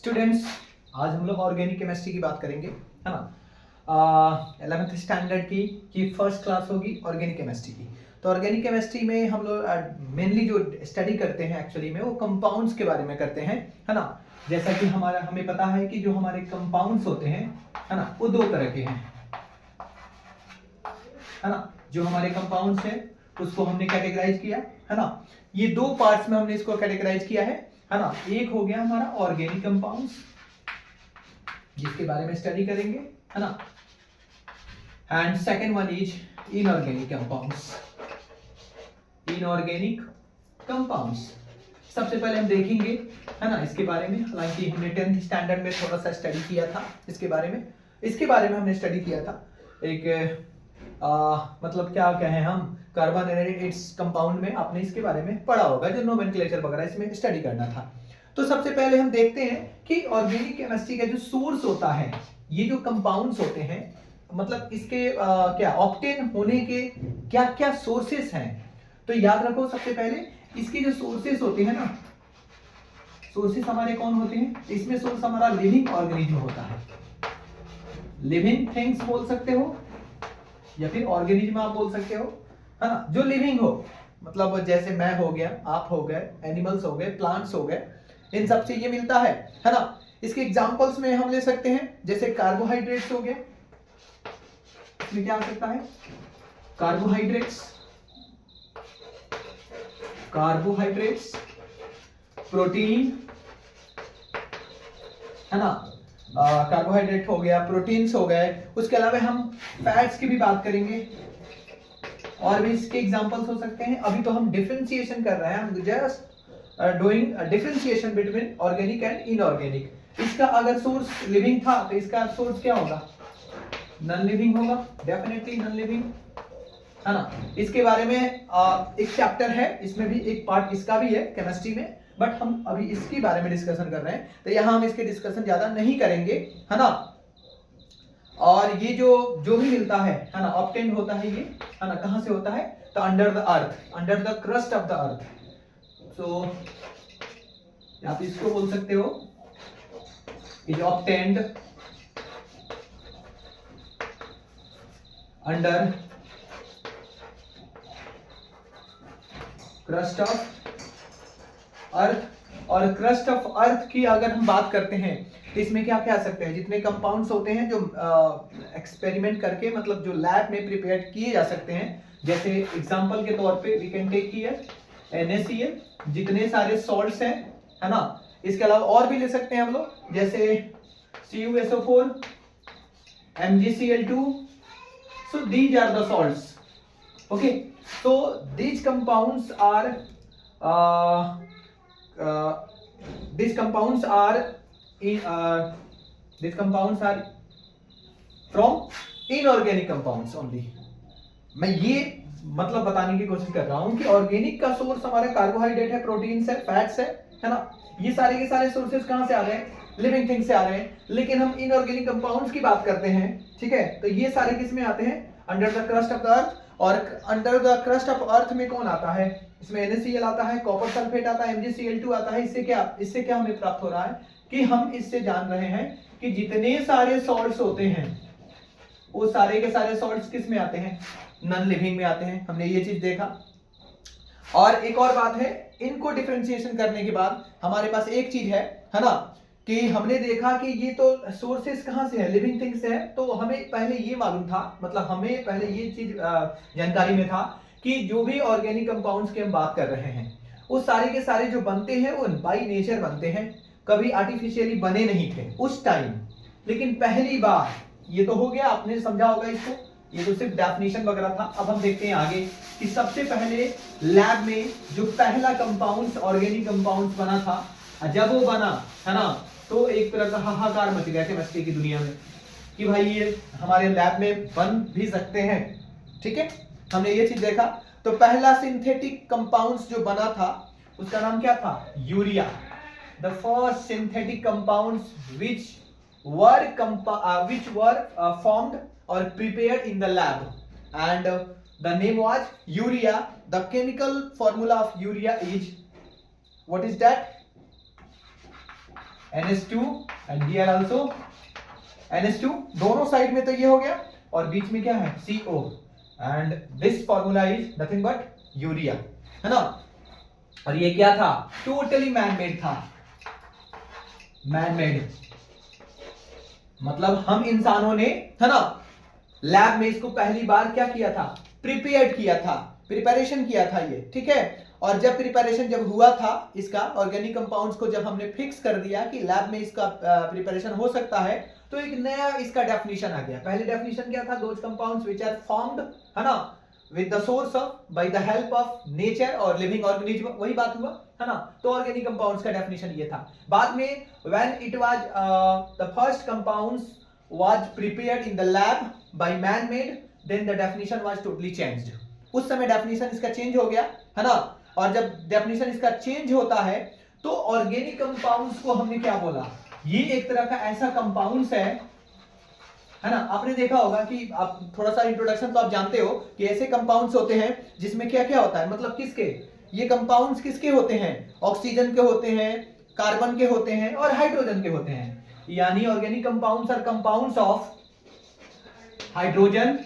Students, आज हम लोग ऑर्गेनिक केमिस्ट्री की बात करेंगे, है ना। 11th स्टैंडर्ड की फर्स्ट क्लास होगी ऑर्गेनिक केमिस्ट्री की। तो ऑर्गेनिक केमिस्ट्री में हम लोग मेनली जो स्टडी करते हैं एक्चुअली में वो कंपाउंड्स के बारे में करते हैं, है ना। जैसा कि हमें पता है कि जो हमारे कंपाउंड्स होते हैं, है ना, वो दो तरह के हैं, है ना। जो हमारे कंपाउंड्स हैं उसको हमने कैटेगराइज किया, है ना। ये दो पार्ट्स में हमने इसको कैटेगराइज किया है ना। एक हो गया हमारा ऑर्गेनिक कंपाउंड्स, जिसके बारे में स्टडी करेंगे, है ना। And second one is inorganic compounds. Inorganic compounds सबसे पहले हम देखेंगे, है ना, इसके बारे में। हालांकि हमने 10th स्टैंडर्ड में थोड़ा सा स्टडी किया था इसके बारे में हमने स्टडी किया था। एक मतलब क्या कहें हम, कार्बन एंड इट्स कंपाउंड में आपने इसके बारे में पढ़ा होगा, जो नोमेनक्लेचर वगैरह इसमें स्टडी करना था। तो सबसे पहले हम देखते हैं कि ऑर्गेनिक केमिस्ट्री का जो सोर्स होता है, ये जो कंपाउंड्स होते हैं, मतलब इसके क्या ऑब्टेन होने के क्या क्या सोर्सेस हैं। तो याद रखो, सबसे पहले इसके जो सोर्सेस होते हैं ना, सोर्सेस हमारे कौन होते हैं, इसमें सोर्स हमारा लिविंग ऑर्गेनिज्म होता है। लिविंग थिंग्स बोल सकते हो या फिर ऑर्गेनिज्म आप बोल सकते हो, है ना, जो लिविंग हो। मतलब जैसे मैं हो गया, आप हो गए, एनिमल्स हो गए, प्लांट्स हो गए, इन सब से ये मिलता है ना। इसके एग्जांपल्स में हम ले सकते हैं, जैसे कार्बोहाइड्रेट्स हो गए, इसमें क्या आ सकता है, कार्बोहाइड्रेट्स, प्रोटीन, है ना। कार्बोहाइड्रेट हो गया, प्रोटीन्स हो गए। उसके अलावा हम फैट्स की भी बात करेंगे, और भी इसके एग्जांपल्स हो सकते हैं। अभी तो हम डिफरेंशिएशन कर रहे हैं, हम just doing differentiation between organic and inorganic. इसका अगर सोर्स लिविंग था तो इसका सोर्स क्या होगा, नॉन लिविंग होगा, डेफिनेटली नॉन लिविंग, है ना। इसके बारे में एक चैप्टर है, इसमें भी एक पार्ट इसका भी है केमिस्ट्री में, बट हम अभी इसके बारे में डिस्कशन कर रहे हैं, तो यहाँ हम इसके डिस्कशन ज्यादा नहीं करेंगे, है ना। और ये जो भी मिलता है ना, ऑब्टेन होता है ये, है ना, कहां से होता है, तो under the earth, under the crust of the earth. So आप इसको बोल सकते हो, is obtained under crust of earth. और क्रस्ट ऑफ अर्थ की अगर हम बात करते हैं तो इसमें क्या क्या आ सकते हैं, जितने कंपाउंड्स होते हैं जो एक्सपेरिमेंट करके, मतलब जो लैब में प्रिपेयर किए जा सकते हैं। जैसे एग्जांपल के तौर पे we can take here NaCl, जितने सारे सॉल्ट्स हैं, है ना। इसके अलावा और भी ले सकते हैं हम लोग, जैसे CuSO4, MgCl2। so these are the salts, okay, so these compounds are from inorganic compounds only। मैं ये मतलब बताने की कोशिश कर रहा हूं कि ऑर्गेनिक का सोर्स हमारा कार्बोहाइड्रेट है, प्रोटीन्स है, फैट्स है ना। ये सारे के सारे सोर्सेस कहां से आ रहे हैं, लिविंग थिंग्स से आ रहे हैं। लेकिन हम इनऑर्गेनिक कंपाउंड्स की बात करते हैं, ठीक है, तो ये सारे किस में आते हैं, under the crust of the earth. और under the crust of earth में कौन आता है, इसमें NaCl आता है, कॉपर सल्फेट आता है, MgCl2 आता है। इससे क्या हमें प्राप्त हो रहा है कि हम इससे जान रहे हैं कि जितने सारे सॉल्ट्स होते हैं वो सारे के सारे सॉल्ट्स किस में आते हैं, नॉन लिविंग में आते हैं। हमने ये चीज देखा। और एक और बात है, इनको डिफरेंशिएशन करने के बाद हमारे पास एक चीज है ना, कि हमने देखा कि ये तो सोर्सेस कहां से है, लिविंग थिंग्स से है। तो हमें पहले ये मालूम था, मतलब हमें पहले ये चीज जानकारी में था कि जो भी ऑर्गेनिक कंपाउंड्स की हम बात कर रहे हैं वो सारे के सारे जो बनते हैं वो बाय नेचर बनते हैं, कभी आर्टिफिशियली बने नहीं थे उस टाइम। लेकिन पहली बार, ये तो हो गया, आपने समझा होगा इसको, ये तो सिर्फ डेफिनेशन वगैरह था। अब हम देखते हैं आगे कि सबसे पहले लैब में जो पहला कंपाउंड ऑर्गेनिक कंपाउंड बना था, जब वो बना, है ना, तो एक तरह का हाहाकार मच गया केमिस्ट्री की दुनिया में कि भाई ये हमारे लैब में बन भी सकते हैं, ठीक है। हमने ये चीज देखा। तो पहला सिंथेटिक कंपाउंड्स जो बना था उसका नाम क्या था, urea. The first synthetic compounds which were formed or prepared in the lab, and the name was urea. The chemical formula of urea is, what is that, NH2 and here also NH2, दोनों side में तो ये हो गया और बीच में क्या है CO and this formula is nothing but urea, है ना। और ये क्या था, टोटली मैनमेड था, मैनमेड मतलब हम इंसानों ने, है ना, लैब में इसको पहली बार क्या किया था, प्रिपेयर्ड किया था, प्रिपरेशन किया था ये, ठीक है। और जब प्रिपरेशन जब हुआ था इसका, ऑर्गेनिक कंपाउंड्स को जब हमने फिक्स कर दिया कि लैब में इसका प्रिपरेशन हो सकता है, तो एक नया इसका डेफिनेशन आ गया। पहले डेफिनेशन क्या था, those compounds which are formed, है ना, with the source of by the help of nature और लिविंग ऑर्गेनिज्म, वही बात हुआ, है ना। तो ऑर्गेनिक कंपाउंड्स का डेफिनेशन ये था। बाद में when it was the first compounds was prepared in the lab by man made, then the definition was totally changed. उस समय डेफिनेशन इसका चेंज हो गया, है ना। और जब डेफिनेशन इसका चेंज होता है तो ऑर्गेनिक कंपाउंड्स को हमने क्या बोला, ये एक तरह का ऐसा कंपाउंड्स है ना। आपने देखा होगा कि आप थोड़ा सा इंट्रोडक्शन तो आप जानते हो कि ऐसे कंपाउंड्स होते हैं जिसमें क्या क्या होता है, मतलब किसके, ये कंपाउंड्स किसके होते हैं, ऑक्सीजन के होते हैं, कार्बन के होते हैं और हाइड्रोजन के होते हैं। यानी organic compounds are compounds of hydrogen,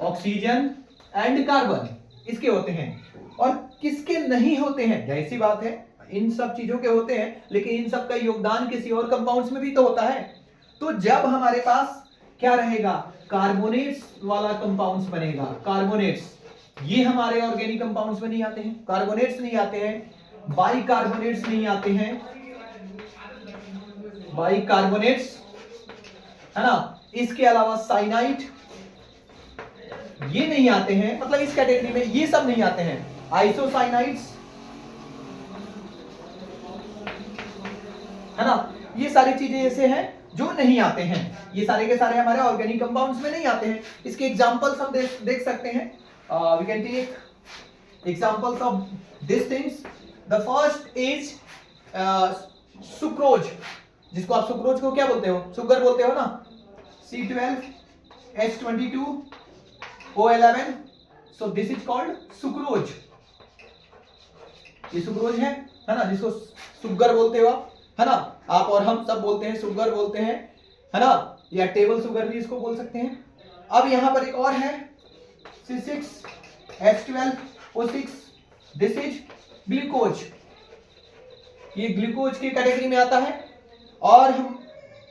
oxygen and carbon, इसके होते हैं। और किसके नहीं होते हैं, जाहिर सी बात है इन सब चीजों के होते हैं, लेकिन इन सब का योगदान किसी और कंपाउंड्स में भी तो होता है। तो जब हमारे पास क्या रहेगा, कार्बोनेट्स वाला कंपाउंड्स बनेगा, कार्बोनेट्स, ये हमारे ऑर्गेनिक कंपाउंड्स में नहीं आते हैं, कार्बोनेट्स नहीं आते हैं, बाइकार्बोनेट्स नहीं आते हैं, बाइकार्बोनेट्स, है ना। इसके अलावा साइनाइड, ये नहीं आते हैं, मतलब इस कैटेगरी में ये सब नहीं आते हैं। आइसोसाइनाइड्स, है ना, ये सारी चीजें ऐसे हैं जो नहीं आते हैं, ये सारे के सारे हमारे ऑर्गेनिक कंपाउंड्स में नहीं आते हैं। इसके एग्जांपल्स हम देख सकते हैं, we can take examples of this things. The first is sucrose, जिसको आप सुक्रोज को क्या बोलते हो, शुगर बोलते हो ना, C12H22O11, so this is called sucrose, ये सुक्रोज है ना, जिसको शुगर बोलते हो आप, है ना, आप और हम सब बोलते हैं, शुगर बोलते हैं, है ना, या टेबल शुगर भी इसको बोल सकते हैं। अब यहां पर एक और है C6H12O6, दिस इज ग्लूकोज, ये ग्लूकोज की कैटेगरी में आता है। और हम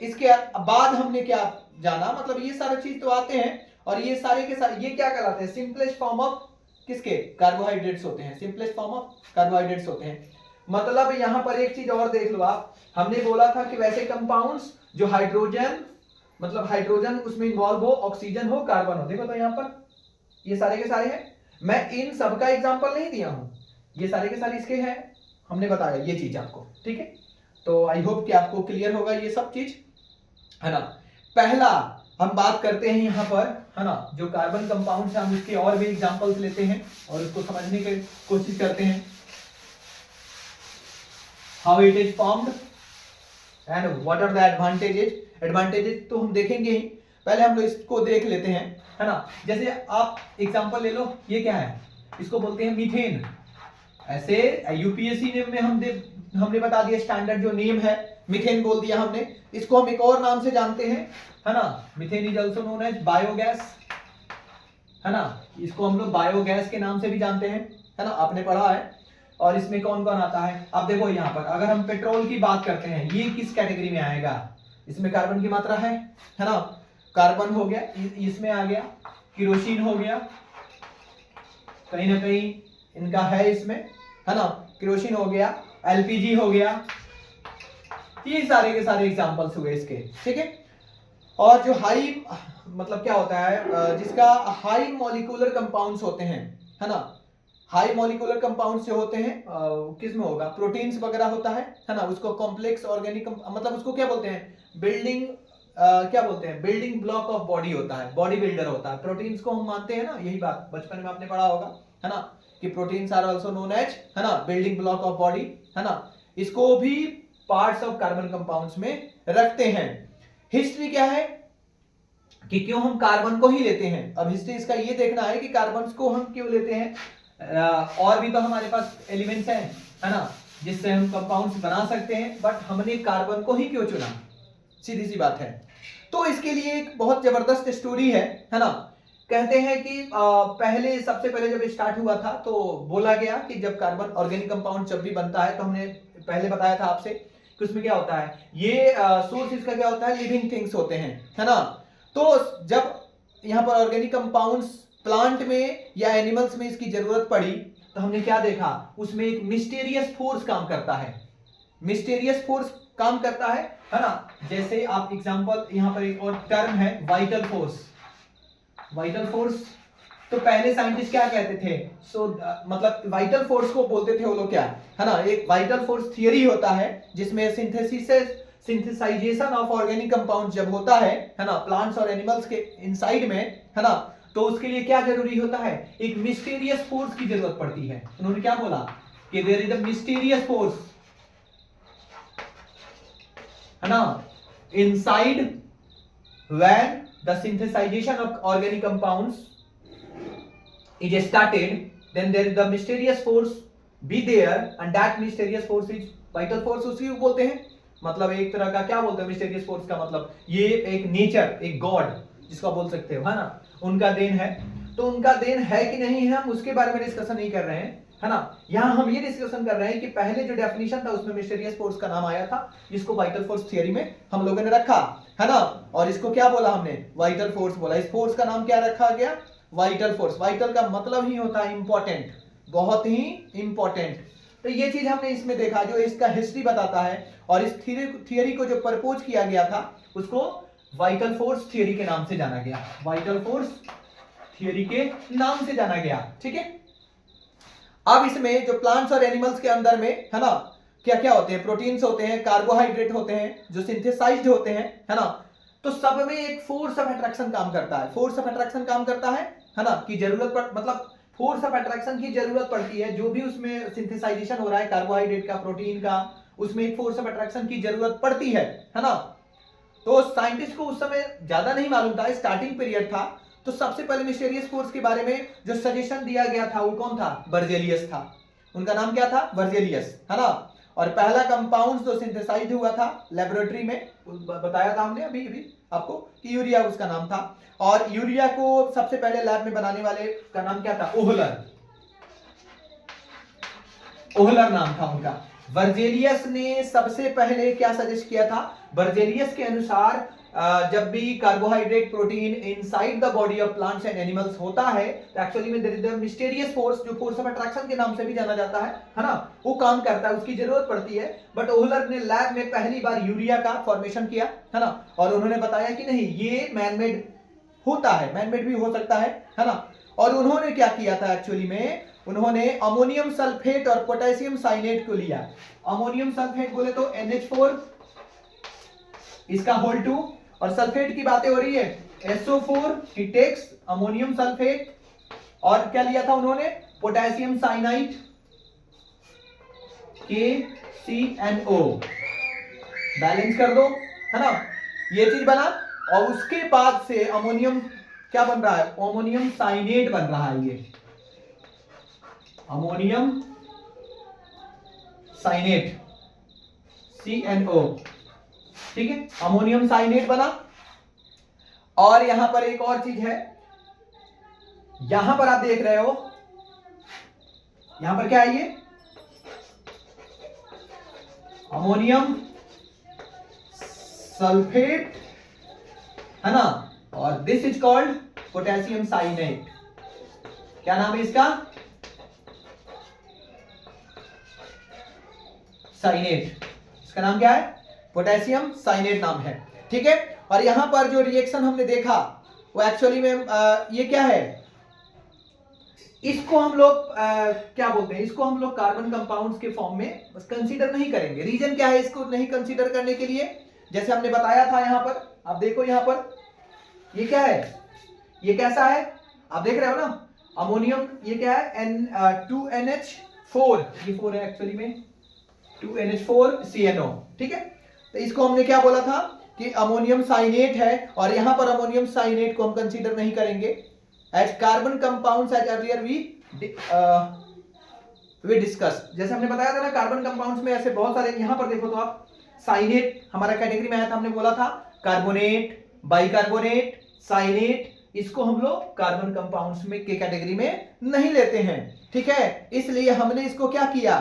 इसके बाद हमने क्या जाना, मतलब ये सारे चीज तो आते हैं, और ये सारे के सारे ये क्या कहलाते हैं, सिंपलेस्ट फॉर्म ऑफ किसके, कार्बोहाइड्रेट्स होते हैं, सिंपलेस्ट फॉर्म ऑफ कार्बोहाइड्रेट्स होते हैं। मतलब यहां पर एक चीज और देख लो आप, हमने बोला था कि वैसे कंपाउंड्स जो हाइड्रोजन, मतलब हाइड्रोजन उसमें इन्वॉल्व हो, ऑक्सीजन हो, कार्बन हो, देखो तो यहां पर ये सारे के सारे हैं। मैं इन सब का एग्जांपल नहीं दिया हूं, ये सारे के सारे इसके हैं, हमने बताया ये चीज आपको, ठीक है। तो आई होप कि आपको क्लियर होगा ये सब चीज, है ना। पहला हम बात करते हैं यहां पर, है ना, जो कार्बन कंपाउंड्स हैं हम उसके और भी एग्जांपल्स लेते हैं और उसको समझने की कोशिश करते हैं, how it is formed and what are the advantages. Advantages तो हम देखेंगे ही, पहले हम लोग इसको देख लेते हैं, है ना। जैसे आप एग्जांपल ले लो, ये क्या है, इसको बोलते हैं मीथेन। ऐसे यूपीएससी में हमने बता दिया स्टैंडर्ड जो नेम है, मीथेन बोल दिया हमने। इसको हम एक और नाम से जानते हैं, है ना, methane is also known as biogas, है ना, इसको हम लोग बायोगैस के नाम से भी जानते हैं, है ना, आपने पढ़ा है। और इसमें कौन कौन आता है, आप देखो यहाँ पर अगर हम पेट्रोल की बात करते हैं, ये किस कैटेगरी में आएगा, इसमें कार्बन की मात्रा है ना, कार्बन हो गया, इसमें आ गया, केरोसिन हो गया, कहीं ना कहीं इनका है इसमें, है ना, केरोसिन हो गया, एलपीजी हो गया, ये सारे के सारे एग्जांपल्स हुए इसके, ठीक है। और जो हाई, मतलब क्या होता है, जिसका हाई मॉलिक्यूलर कंपाउंड्स होते हैं, है ना, हाई मॉलिक्यूलर कंपाउंड्स जो होते हैं किस में होगा, प्रोटीन्स वगैरह होता है ना, उसको कॉम्प्लेक्स ऑर्गेनिक, मतलब उसको क्या बोलते हैं, बिल्डिंग, क्या बोलते हैं, बिल्डिंग ब्लॉक ऑफ बॉडी होता है, बॉडी बिल्डर होता है। प्रोटीन्स को हम मानते हैं ना, यही बात बचपन में आपने पढ़ा होगा, है ना, कि proteins are also known as, है ना, बिल्डिंग ब्लॉक ऑफ बॉडी, है ना। इसको भी पार्ट्स ऑफ कार्बन कंपाउंड्स में रखते हैं। हिस्ट्री क्या है कि क्यों हम कार्बन को ही लेते हैं, अब हिस्ट्री इसका ये देखना है कि कार्बन को हम क्यों लेते हैं, और भी तो हमारे पास एलिमेंट्स हैं, है ना, जिससे हम कंपाउंड्स बना सकते हैं, बट हमने कार्बन को ही क्यों चुना, सीधी सी बात है। तो इसके लिए एक बहुत जबरदस्त स्टोरी है ना। कहते हैं कि सबसे पहले जब स्टार्ट हुआ था तो बोला गया कि जब कार्बन ऑर्गेनिक कंपाउंड जब भी बनता है, तो हमने पहले बताया था आपसे कि उसमें क्या होता है, ये सोर्स इसका क्या होता है, लिविंग थिंग्स होते हैं, है ना। तो जब यहाँ पर ऑर्गेनिक कंपाउंड्स प्लांट में या एनिमल्स में इसकी जरूरत पड़ी, तो हमने क्या देखा, उसमें एक मिस्टीरियस फोर्स काम करता है, मिस्टीरियस फोर्स काम करता है ना। जैसे आप एग्जांपल, यहाँ पर एक और टर्म है वाइटल फोर्स, वाइटल फोर्स। तो पहले साइंटिस्ट क्या कहते थे, मतलब वाइटल फोर्स को बोलते थे वो लोग क्या, है ना, एक वाइटल फोर्स थियरी होता है जिसमें सिंथेसाइजेशन ऑफ ऑर्गेनिक कंपाउंड जब होता है ना, प्लांट्स और एनिमल्स के इनसाइड में, है ना, तो उसके लिए क्या जरूरी होता है, एक मिस्टीरियस फोर्स की जरूरत पड़ती है। उन्होंने क्या बोला कि there is a mysterious force, है ना, inside when the synthesization of organic compounds is started, then there is the mysterious force be there, and that mysterious force is vital force, उसी को बोलते हैं। मतलब एक तरह का क्या बोलते हैं मिस्टीरियस फोर्स का, मतलब ये एक नेचर, एक गॉड जिसको बोल सकते हो, है ना, उनका देन है। तो उनका देन है कि नहीं है, हम उसके बारे में डिस्कशन नहीं कर रहे हैं, है ना। यहाँ हम ये डिस्कशन कर रहे हैं कि पहले जो डेफिनेशन था उसमें मिस्टीरियस फोर्स का नाम आया था, जिसको वाइटल फोर्स थियरी में हम लोगों ने रखा, है ना। और इसको क्या बोला हमने, वाइटल फोर्स बोला। इस फोर्स का नाम क्या रखा गया, वाइटल फोर्स। वाइटल का मतलब ही होता है इंपॉर्टेंट, बहुत ही इंपॉर्टेंट। तो ये चीज हमने इसमें देखा, जो इसका हिस्ट्री बताता है, और इस थियरी को जो प्रपोज किया गया था उसको वाइटल फोर्स थियरी के नाम से जाना गया, वाइटल फोर्स थियरी के नाम से जाना गया, ठीक है। अब इसमें जो प्लांट्स और एनिमल्स के अंदर में, है ना, क्या क्या होते हैं, प्रोटीन्स होते हैं, कार्बोहाइड्रेट होते हैं जो सिंथेसाइज्ड होते हैं, है ना। तो सब में एक फोर्स ऑफ अट्रैक्शन काम करता है, फोर्स ऑफ अट्रैक्शन काम करता है ना, की जरूरत पड़, मतलब फोर्स ऑफ अट्रैक्शन की जरूरत पड़ती है। जो भी उसमें सिंथेसाइजेशन हो रहा है कार्बोहाइड्रेट का, प्रोटीन का, उसमें एक फोर्स ऑफ अट्रैक्शन की जरूरत पड़ती है ना। तो साइंटिस्ट को उस समय ज्यादा नहीं मालूम था, स्टार्टिंग पीरियड था। तो सबसे पहले मिस्टीरियस फोर्स के बारे में जो सजेशन दिया गया था वो कौन था, बर्जेलियस था। उनका नाम क्या था, बर्जेलियस, है ना। और पहला कंपाउंड जो सिंथेसाइज हुआ था लेबोरेटरी में, बताया था हमने अभी अभी आपको कि यूरिया उसका नाम था। और यूरिया को सबसे पहले लैब में बनाने वाले का नाम क्या था, ओहलर, ओहलर नाम था उनका। बर्जेलियस ने सबसे पहले क्या सजेस्ट किया था, बर्जेलियस के अनुसार जब भी carbohydrate protein inside the body of plants and animals होता है, तो एक्चुअली में there is the mysterious force, जो फोर्स ऑफ अट्रैक्शन के नाम से भी जाना जाता है ना, वो काम करता है, उसकी जरूरत पड़ती है। बट ओहलर ने लैब में पहली बार यूरिया का फॉर्मेशन किया, है ना, और उन्होंने बताया कि नहीं, ये मैनमेड होता है, मैनमेड भी हो सकता है ना। और उन्होंने क्या किया था, एक्चुअली में उन्होंने अमोनियम सल्फेट और पोटेशियम साइनेट को लिया। अमोनियम सल्फेट बोले तो NH4, इसका होल 2, और सल्फेट की बातें हो रही है SO4, ही टेक्स अमोनियम सल्फेट। और क्या लिया था उन्होंने, पोटेशियम साइनाइड KCNO, बैलेंस कर दो, है ना, ये चीज बना। और उसके बाद से अमोनियम क्या बन रहा है, अमोनियम साइनेट बन रहा है, ये अमोनियम साइनेट CNO, ठीक है, अमोनियम साइनेट बना। और यहां पर एक और चीज है, यहां पर आप देख रहे हो, यहां पर क्या है, ये अमोनियम सल्फेट, है ना, और this is called potassium cyanate. क्या नाम है इसका, साइनेट, इसका नाम क्या है, पोटेशियम साइनेट नाम है, ठीक है। और यहां पर जो रिएक्शन हमने देखा वो एक्चुअली में ये क्या है, इसको हम लोग क्या बोलते हैं, इसको हम लोग कार्बन कंपाउंड्स के फॉर्म में कंसीडर नहीं करेंगे। रीजन क्या है इसको नहीं कंसीडर करने के लिए, जैसे हमने बताया था, यहां पर आप देखो, यहां पर ये क्या है, ये कैसा है, आप देख रहे हो ना, अमोनियम, ये क्या है, N2NH4, ये 4 है एक्चुअली में, 2NH4CNO, ठीक है। तो इसको हमने क्या बोला था कि अमोनियम साइनेट है, और यहां पर अमोनियम साइनेट को हम कंसीडर नहीं करेंगे as carbon compounds as earlier we we discuss, जैसे हमने बताया था ना कार्बन कंपाउंड्स में ऐसे बहुत सारे, यहां पर देखो तो आप साइनेट हमारा कैटेगरी में आया था, हमने बोला था कार्बोनेट, बाइकार्बोनेट, साइनेट, इसको हम लोग कार्बन कंपाउंड्स में के कैटेगरी में नहीं लेते हैं, ठीक है। इसलिए हमने इसको क्या किया,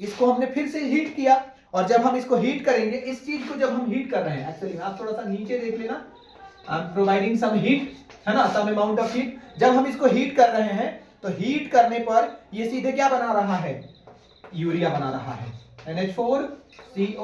इसको हमने फिर से हीट किया, और जब हम इसको हीट करेंगे, इस चीज को जब हम हीट कर रहे हैं, एक्चुअली आप थोड़ा सा नीचे देख लेना, I am providing some heat, है ना, सम अमाउंट ऑफ हीट। जब हम इसको हीट कर रहे हैं तो हीट करने पर ये सीधे क्या बना रहा है, यूरिया बना रहा है, NH4CO